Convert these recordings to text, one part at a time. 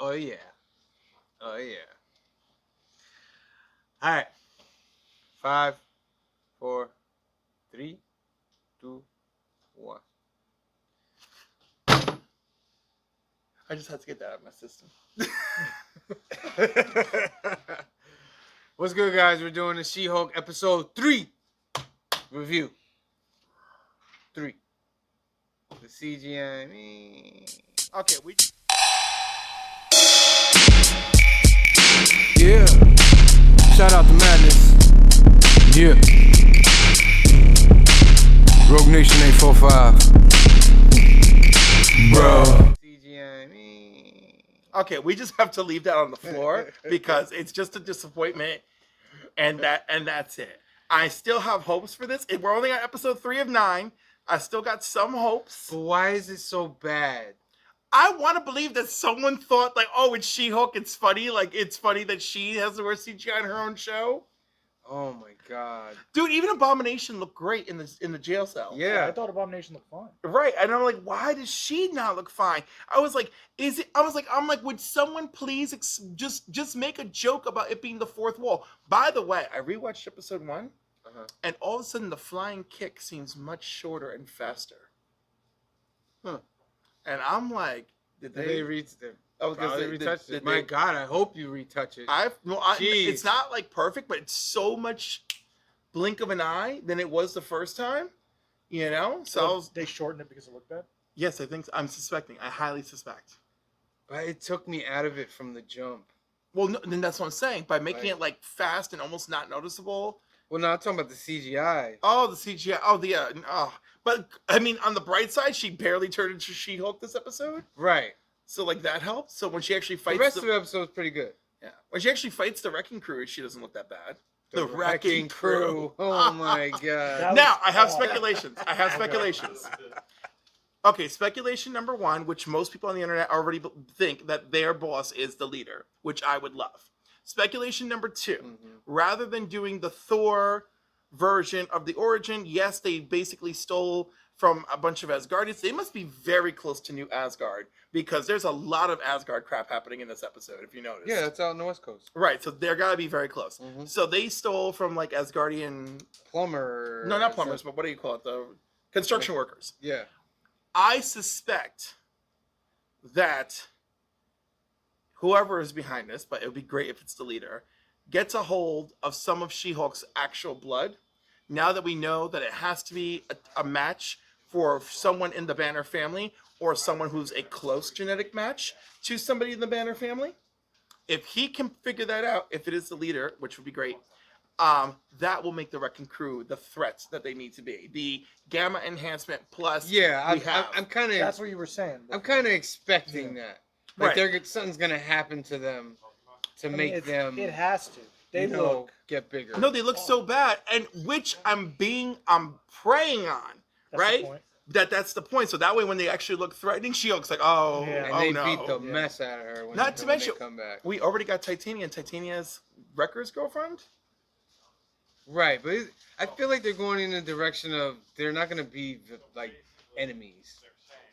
Oh, yeah. Oh, yeah. All right. 5, 4, 3, 2, 1. I just had to get that out of my system. What's good, guys? We're doing the She-Hulk episode 3 review. 3. The CGI. Okay, we. Yeah. Shout out to Madness. Yeah. Rogue Nation 845. Bro. CGI. Okay, we just have to leave that on the floor because it's just a disappointment, and that's it. I still have hopes for this. We're only on episode 3 of 9. I still got some hopes. But why is it so bad? I want to believe that someone thought, like, oh, it's She-Hulk. It's funny. Like, it's funny that she has the worst CGI in her own show. Oh my god. Dude, even Abomination looked great in the jail cell. Yeah. I thought Abomination looked fine. Right. And I'm like, why does she not look fine? I'm like, would someone please just make a joke about it being the fourth wall? By the way, I rewatched episode 1, and all of a sudden the flying kick seems much shorter and faster. Huh. And I'm like, did they reach them? I was gonna say, retouched did it. My God, I hope you retouch it. It's not like perfect, but it's so much blink of an eye than it was the first time. You know, so they shortened it because it looked bad. Yes, I think so. I'm suspecting. I highly suspect. But it took me out of it from the jump. Well, no, then that's what I'm saying. By making it like fast and almost not noticeable. Well, no, I'm talking about the CGI. Oh, the CGI. Oh, but I mean, on the bright side, she barely turned into She-Hulk this episode. Right. So like that helps. So when she actually fights, the rest of the episode is pretty good. Yeah. When she actually fights the Wrecking Crew, she doesn't look that bad. The Wrecking Crew. Oh my God. Now I have speculations. Okay, speculation number 1, which most people on the internet already think that their boss is the leader, which I would love. Speculation number 2, rather than doing the Thor version of the origin, yes, they basically stole from a bunch of Asgardians. They must be very close to New Asgard because there's a lot of Asgard crap happening in this episode, if you notice. Yeah, that's out on the West Coast. Right, so they're gotta be very close. So they stole from like Asgardian plumber. No, not plumbers, but what do you call it? The construction workers. Yeah. I suspect that whoever is behind this, but it would be great if it's the leader, gets a hold of some of She-Hulk's actual blood. Now that we know that it has to be a match for someone in the Banner family or someone who's a close genetic match to somebody in the Banner family, if he can figure that out, if it is the leader, which would be great, that will make the Wrecking Crew the threats that they need to be. The gamma enhancement plus. Yeah, I'm kind of. That's what you were saying. I'm kind of expecting that. Like something's gonna happen to them to make them. It has to. They get bigger. No, they look so bad, and which I'm preying on. That's right? the point. That's the point. So that way, when they actually look threatening, She-Hulk's like, oh, and oh they no. beat the mess out of her when Not to mention, they come back. We already got Titania's Wrecker's girlfriend. Right, but I feel like they're going in the direction of they're not going to be like enemies.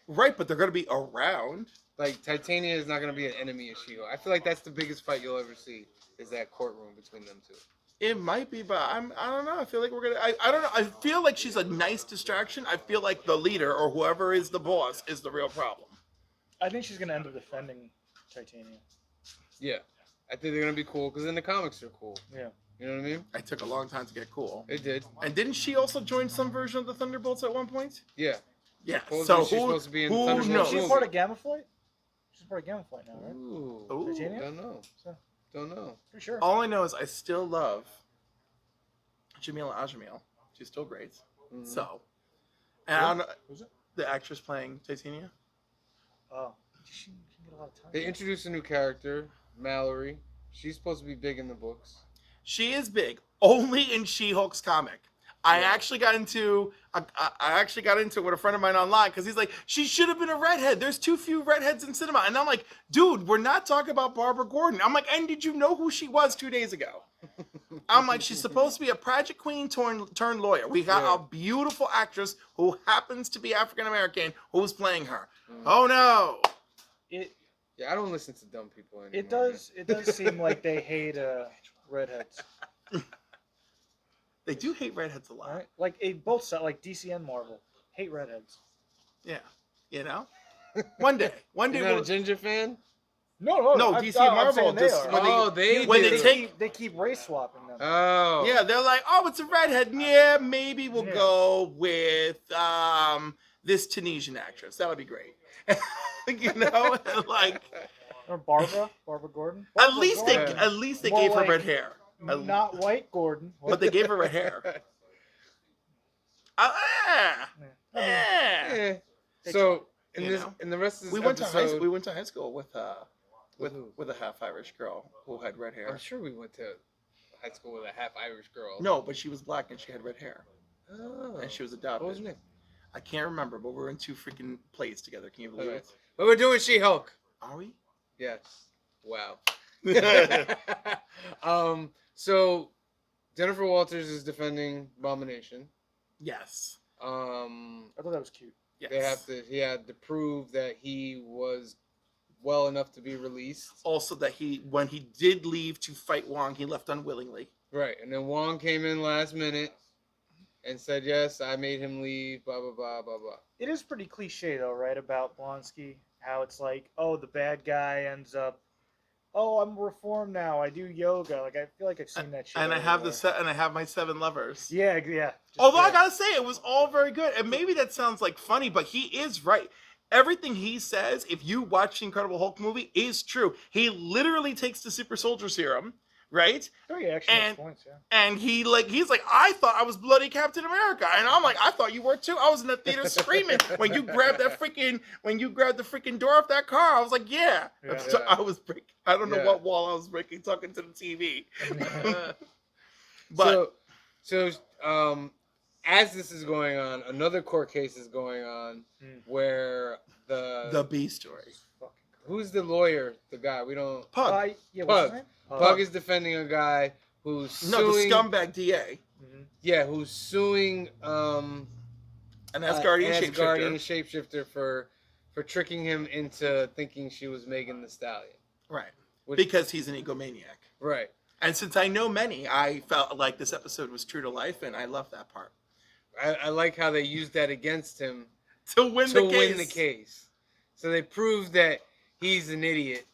Right, but they're going to be around. Like Titania is not going to be an enemy of She-Hulk. I feel like that's the biggest fight you'll ever see is that courtroom between them two. It might be, but I don't know. I feel like we're gonna. I don't know. I feel like she's a nice distraction. I feel like the leader or whoever is the boss is the real problem. I think she's gonna end up defending Titania. Yeah, I think they're gonna be cool because in the comics they're cool. Yeah, you know what I mean. It took a long time to get cool. It did. And didn't she also join some version of the Thunderbolts at one point? Yeah. Yeah. So she's supposed to be in the Thunderbolts knows? She's part of Gamma Flight. She's part of Gamma Flight now, right? Ooh. Titania? Don't know. So, don't know. Pretty sure. All I know is I still love Jamila Ajamil. She's still great. Mm-hmm. So, and I don't know, who's it? The actress playing Titania. Oh, she get a lot of time. They introduced a new character, Mallory. She's supposed to be big in the books. She is big, only in She-Hulk's comic. I actually got into it with a friend of mine online because he's like, she should have been a redhead. There's too few redheads in cinema. And I'm like, dude, we're not talking about Barbara Gordon. I'm like, and did you know who she was 2 days ago? I'm like, she's supposed to be a pageant queen turned lawyer. We got a beautiful actress who happens to be African American who's playing her. Oh no! Yeah, I don't listen to dumb people anymore. It does seem like they hate redheads, They do hate redheads a lot. right? Like both sides, like DC and Marvel, hate redheads. Yeah, you know. One day You're not a we'll. Ginger fan? No, No, DC and Marvel they just are. when Oh, they when do. they they keep race swapping them. Oh. Yeah, they're like, oh, it's a redhead. Yeah, maybe we'll Yeah. go with this Tunisian actress. That'll be great. You know, like Or Barbara Gordon. at Barbara least Gordon. at least they More gave her like- red hair. Not white Gordon. But they gave her red hair. Yeah. So in You this, know? in the rest of this We went to episode, high school with a half Irish girl who had red hair. I'm sure we went to high school with a half Irish girl. No, but she was black and she had red hair, Oh. and she was What adopted. was her name? I can't remember, but we were in 2 freaking plays together. Can you believe Okay. it? But we're doing She-Hulk. Are we? Yes. Wow. So Jennifer Walters is defending Abomination. Yes. I thought that was cute. Yes. He had to prove that he was well enough to be released. Also, that when he did leave to fight Wong, he left unwillingly. Right. And then Wong came in last minute and said, yes, I made him leave, blah, blah, blah, blah, blah. It is pretty cliche though, right? About Blonsky, how it's like, oh, the bad guy ends up, oh, I'm reformed now. I do yoga. Like I feel like I've seen that shit. And I have everywhere. and I have my 7 lovers. Yeah. Just Although I that. gotta say, it was all very good. And maybe that sounds like funny, but he is right. Everything he says, if you watch the Incredible Hulk movie, is true. He literally takes the super soldier serum, right? Oh, yeah, actually makes And points, yeah. and he's like, I thought I was bloody Captain America, and I'm like, I thought you were too. I was in the theater screaming when you grabbed the freaking door off that car. I was like, yeah. Yeah. So I was breaking. I don't know Yeah. what wall I was breaking, talking to the TV. But So as this is going on, another court case is going on where the B story. who's the lawyer? The guy we don't. Pug. Yeah, what's his Pug. name? Pug is defending a guy who's No, suing. the scumbag DA. Mhm. Yeah, who's suing An Asgardian Asgardian shapeshifter. shapeshifter for tricking him into thinking she was Megan the Stallion. Right. Which- Because he's an egomaniac. Right. And since I know many, I felt like this episode was true to life, and I love that part. I like how they used that against him To win to the case. win the case. So they proved that he's an idiot.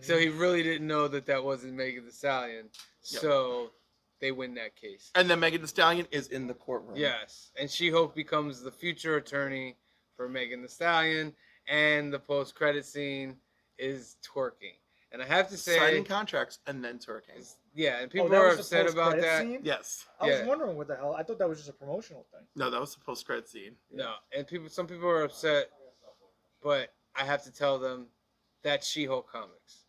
So he really didn't know that wasn't Megan the Stallion. Yep. So they win that case. And then Megan Thee Stallion is in the courtroom. Yes. And She-Hulk becomes the future attorney for Megan the Stallion. And the post-credit scene is twerking. And I have to say, Signing contracts and then twerking. yeah, and people that are was the upset about post-credit that. scene? Yes. I was Yeah. wondering what the hell. I thought that was just a promotional thing. No, that was the post-credit scene. No, and some people are upset, but I have to tell them that's She-Hulk comics.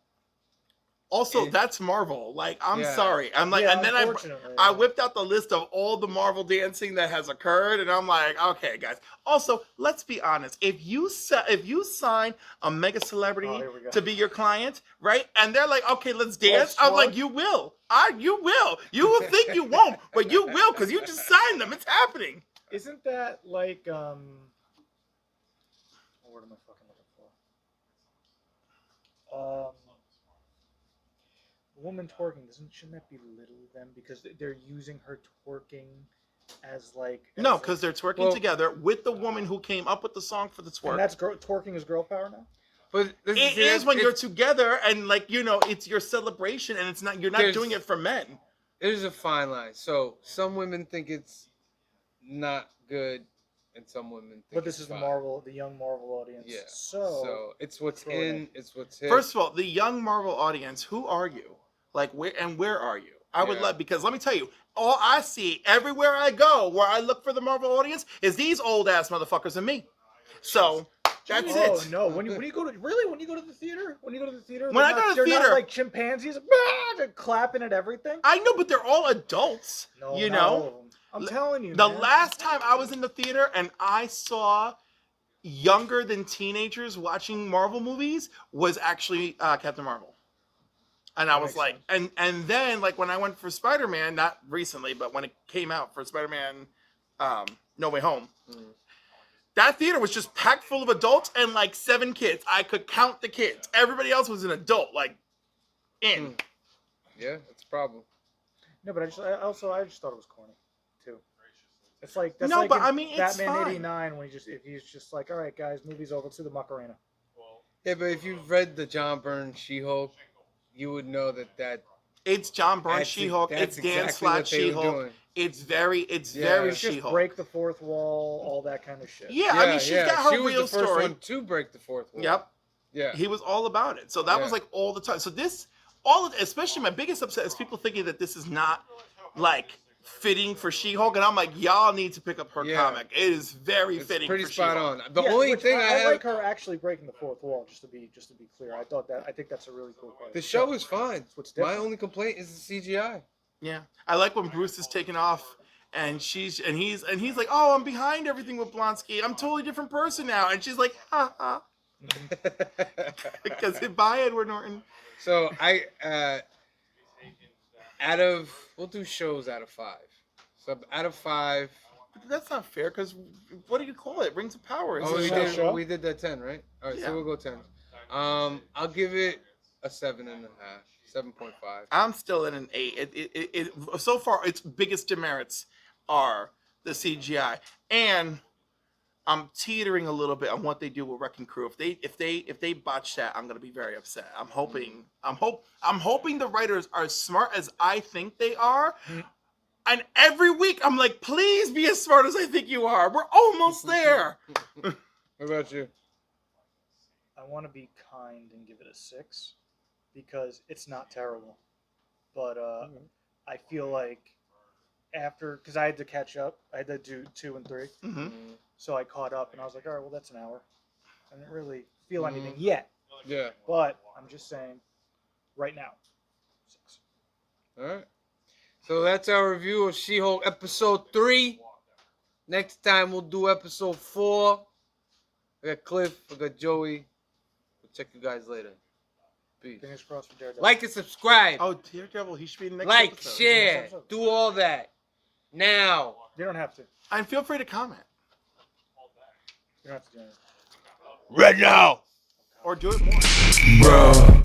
Also, And- that's Marvel. Like, I'm Yeah. sorry. I'm like, Yeah, and then unfortunately, I yeah. whipped out the list of all the Marvel dancing that has occurred, and I'm like, okay, guys. Also, let's be honest. If you sign a mega celebrity Oh, here we go. to be your client, right? And they're like, okay, let's dance. I'm Slug. like, you will. You will. You will think you won't, but you will because you just signed them. It's happening. Isn't that like what word am I fucking looking for? Woman twerking shouldn't that belittle them because they're using her twerking as like No, as because they're twerking Well- together with the woman who came up with the song for the twerk. and that's twerking is girl power now. But this It is when you're together and like it's your celebration and you're not There's- doing it for men. There's a fine line. So some women think it's not good, and some women think But this it's is the fine. young Marvel audience. Yeah. So it's what's throw it in, it's what's hit. First of all, the young Marvel audience, who are you? Like where are you? I would Yeah. love because let me tell you, all I see everywhere I go where I look for the Marvel audience is these old ass motherfuckers and me. So that's oh it. no! When you go to when you go to the theater, When they're I go to the they're theater- not like chimpanzees, they're clapping at everything. I know, but they're all adults. No, you not know? all of them. I'm telling you. The man. last time I was in the theater and I saw younger than teenagers watching Marvel movies was actually Captain Marvel. And I That was makes like, and then like when I went for Spider-Man, not recently, but when it came out for Spider-Man No Way Home, That theater was just packed full of adults and like 7 kids. I could count the kids. Everybody else was an adult, like in. Yeah, that's a problem. No, but I just thought it was corny, too. It's like that's No, like but in I mean, it's Batman fine. '89 when he's just like, all right, guys, movie's over to the Macarena. Yeah, but if you've read the John Byrne She-Hulk, you would know that It's John Byrne that's She-Hulk. that's It's Dan exactly Slott what they were She-Hulk. doing. It's very It's just She-Hulk. break the fourth wall, all that kind of shit. Yeah, I mean, she's got her she was real the first story. one to break the fourth wall. Yep. Yeah. He was all about it. So that was like all the time. So this, all of, especially my biggest upset is people thinking that this is not like fitting for She-Hulk, and I'm like, y'all need to pick up her comic. It is very It's fitting. pretty for spot She-Hulk. on. The only thing I have, like her actually breaking the fourth wall. Just to be clear, I think that's a really cool part. the show is fine. What's My different. only complaint is the CGI. Yeah, I like when Bruce is taking off, and he's like, oh, I'm behind everything with Blonsky. I'm a totally different person now, and she's like, ha ha, because by Edward Norton. So we'll do shows out of 5. So out of 5. But that's not fair, because what do you call it? Rings of Power. It's Oh, a show. we did that 10, right? All right, Yeah. so we'll go 10. I'll give it a 7.5, 7.5. I'm still at an 8. So far, its biggest demerits are the CGI, and I'm teetering a little bit on what they do with Wrecking Crew. If they botch that, I'm gonna be very upset. I'm hoping the writers are as smart as I think they are. And every week I'm like, please be as smart as I think you are. We're almost there. What about you? I want to be kind and give it a 6 because it's not terrible, but I feel like because I had to catch up, I had to do 2 and 3, Mm-hmm. so I caught up and I was like, all right, well that's an hour. I didn't really feel anything yet, Yeah. but I'm just saying, right now, 6. All right. So that's our review of She-Hulk episode 3. Next time we'll do episode 4. I got Cliff. I got Joey. We'll check you guys later. Peace. Fingers crossed for Daredevil. Like and subscribe. Oh, Daredevil, he should be in the next Like, episode. share, do all that. Now. You don't have to. And feel free to comment. You don't have to do anything. Right now. Or do it more. Bruh.